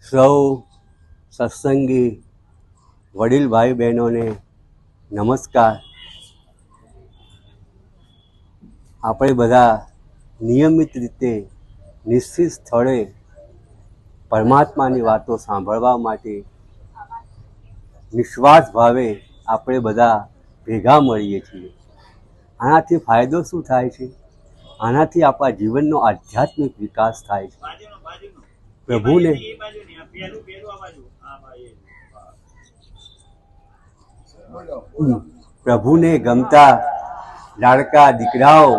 સૌ સત્સંગી વડીલ ભાઈ બહેનોને નમસ્કાર. આપણે બધા નિયમિત રીતે નિશ્ચિત સ્થળે પરમાત્માની વાતો સાંભળવા માટે નિસ્વાર્થ ભાવે આપણે બધા ભેગા મળીએ છીએ. આનાથી ફાયદો શું થાય છે? આનાથી આપણા જીવનનો આધ્યાત્મિક વિકાસ થાય છે. પ્રભુને ગમતા લાડકા દીકરાઓ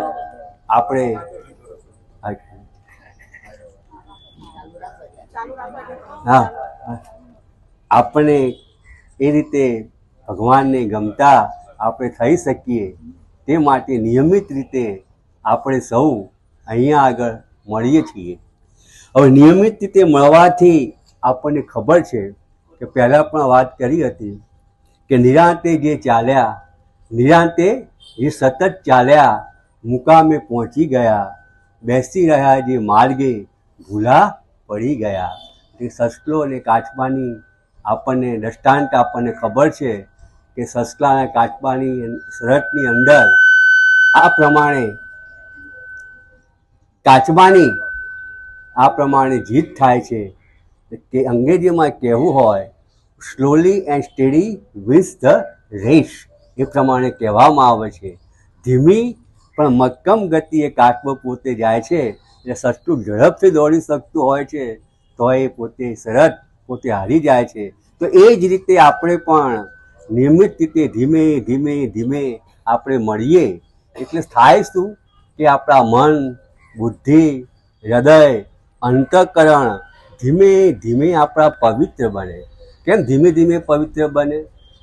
આપણે આપણે એ રીતે ભગવાનને ગમતા આપણે થઈ શકીએ તે માટે નિયમિત રીતે આપણે સૌ અહીંયા આગળ મળીએ છીએ. હવે નિયમિત રીતે મળવાથી આપણને ખબર છે કે પહેલાં પણ વાત કરી હતી કે નિરાંતે જે ચાલ્યા, નિરાંતે જે સતત ચાલ્યા, મુકામે પહોંચી ગયા, બેસી રહ્યા જે માર્ગે ભૂલા પડી ગયા. એ સસલો અને કાચબાની આપણને દ્રષ્ટાંત આપણને ખબર છે કે સસલા અને કાચબાની શરતની અંદર આ પ્રમાણે કાચબાની આ પ્રમાણે જીત થાય છે કે અંગ્રેજીમાં કહેવું હોય slowly and steady wins the race. એ પ્રમાણે કહેવામાં આવે છે. ધીમી પણ મક્કમ ગતિએ કાચબો પોતે જાય છે એટલે સસલું ઝડપથી દોડી શકતું હોય છે તો એ પોતે શરત પોતે હારી જાય છે. તો એ જ રીતે આપણે પણ નિયમિત રીતે ધીમે ધીમે ધીમે આપણે મળીએ એટલે થાય શું કે આપણા મન, બુદ્ધિ, હૃદય, અંતઃકરણ ધીમે ધીમે આપણા પવિત્ર બને. કેમ ધીમે ધીમે પવિત્ર બને?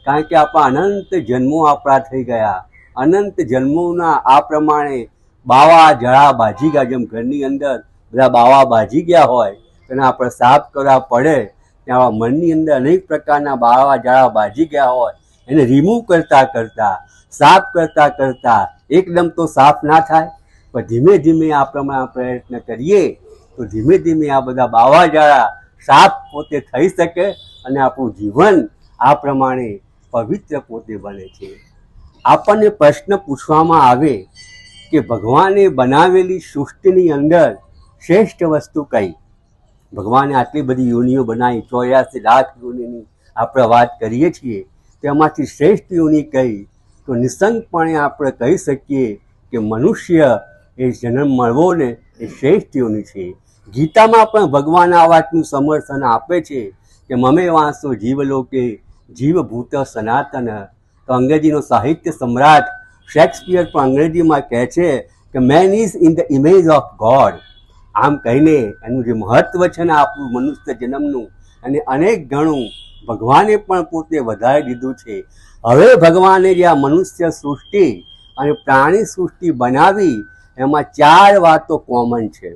કારણ કે આપણા અનંત જન્મો આપણા થઈ ગયા. અનંત જન્મોના આ પ્રમાણે બાવા જળા બાજી ગયા. જેમ ઘરની અંદર બધા બાવા બાજી ગયા હોય તેને આપણે સાફ કરવા પડે, ત્યાં મનની અંદર અનેક પ્રકારના બાવા જળા બાજી ગયા હોય એને રિમૂવ કરતાં કરતાં, સાફ કરતાં કરતાં એકદમ તો સાફ ના થાય, પણ ધીમે ધીમે આ પ્રમાણે પ્રયત્ન કરીએ તો ધીમે ધીમે આ બધા બાવા જળા સાફ પોતે થઈ શકે અને આપણું જીવન આ પ્રમાણે પવિત્ર પોતે બને છે. આપણને પ્રશ્ન પૂછવામાં આવે કે ભગવાને બનાવેલી સૃષ્ટિની અંદર શ્રેષ્ઠ વસ્તુ કઈ? ભગવાને આટલી બધી યોનિઓ બનાવી, 84 લાખ યોનિની આપણે વાત કરીએ છીએ, તેમાંથી શ્રેષ્ઠ યોનિ કઈ? તો નિસંગપણે આપણે કહી શકીએ કે મનુષ્ય એ જન્મ મળવો ને એ શ્રેષ્ઠ યોનિ છે. ગીતામાં પણ ભગવાન આ વાતનું સમર્થન આપે છે કે મમે વાંસો જીવલોકે જીવભૂત સનાતન. તો અંગ્રેજીનો સાહિત્ય સમ્રાટ શેક્સપિયર પણ અંગ્રેજીમાં કહે છે કે main is in the image of God. આમ કહીને એનું જે મહત્વ છે ને આપણું મનુષ્ય જન્મનું અને અનેક ગણું ભગવાને પણ પોતે વધારી દીધું છે. હવે ભગવાને જે આ મનુષ્ય સૃષ્ટિ અને પ્રાણી સૃષ્ટિ બનાવી એમાં 4 વાતો કોમન છે.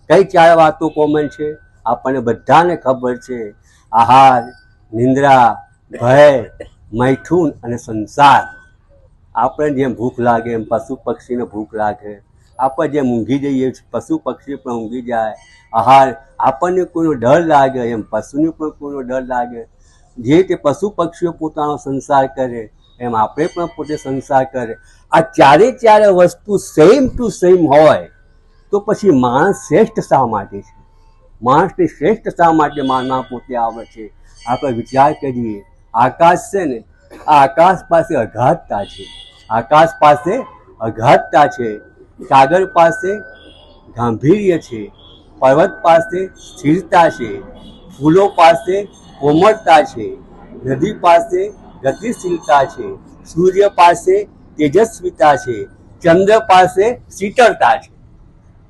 કઈ 4 વાતો કોમન છે? આપણને બધાને ખબર છે. આહાર, નિંદ્રા, ભય, મૈથુન અને સંસાર. આપણે જેમ ભૂખ લાગે એમ પશુ પક્ષીને ભૂખ લાગે, આપણે જેમ ઊંઘી જઈએ પશુ પક્ષી પણ ઊંઘી જાય. આહાર, આપણને કોઈનો ડર લાગે એમ પશુને પણ કોઈનો ડર લાગે. જે તે પશુ પક્ષીઓ પોતાનો સંસાર કરે એમ આપણે પણ પોતે સંસાર કરે. આ 4 વસ્તુ સેમ ટુ સેમ હોય તો પછી માણસ શ્રેષ્ઠ શા માટે છે? માણસને શ્રેષ્ઠ શા માટે માનવા પોતે આવે છે? આપણે વિચાર કરીએ. આકાશ છે ને, આ આકાશ પાસે અગાધતા છે. આકાશ પાસે અગાધતા છે. સાગર પાસે ગાંભીર્ય છે. પર્વત પાસે સ્થિરતા છે. ફૂલો પાસે કોમળતા છે. નદી પાસે ગતિશીલતા છે. સૂર્ય પાસે તેજસ્વીતા છે. ચંદ્ર પાસે શીતળતા છે.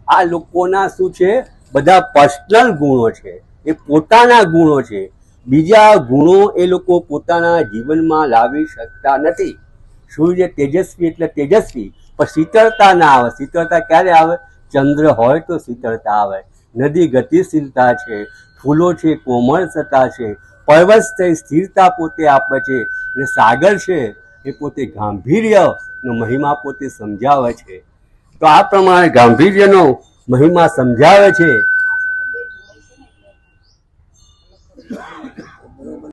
આ લોકોના શું છે? બધા પર્સનલ ગુણો છે. એ પોતાના ગુણો છે. બીજા ગુણો એ લોકો પોતાના જીવનમાં લાવી શકતા નથી. સૂર્ય તેજસ્વી એટલે તેજસ્વી, પણ શીતળતા ના આવે. શીતળતા ક્યારે આવે? ચંદ્ર હોય તો શીતળતા આવે. નદી ગતિશીલતા છે. ફૂલો છે કોમળતા છે. પર્વત છે સ્થિરતા પોતે આપે છે. અને સાગર છે એ પોતે ગાંભીર્યનો મહિમા પોતે સમજાવે છે. તો આ પ્રમાણે ગાંભીર્યનો મહિમા સમજાવે છે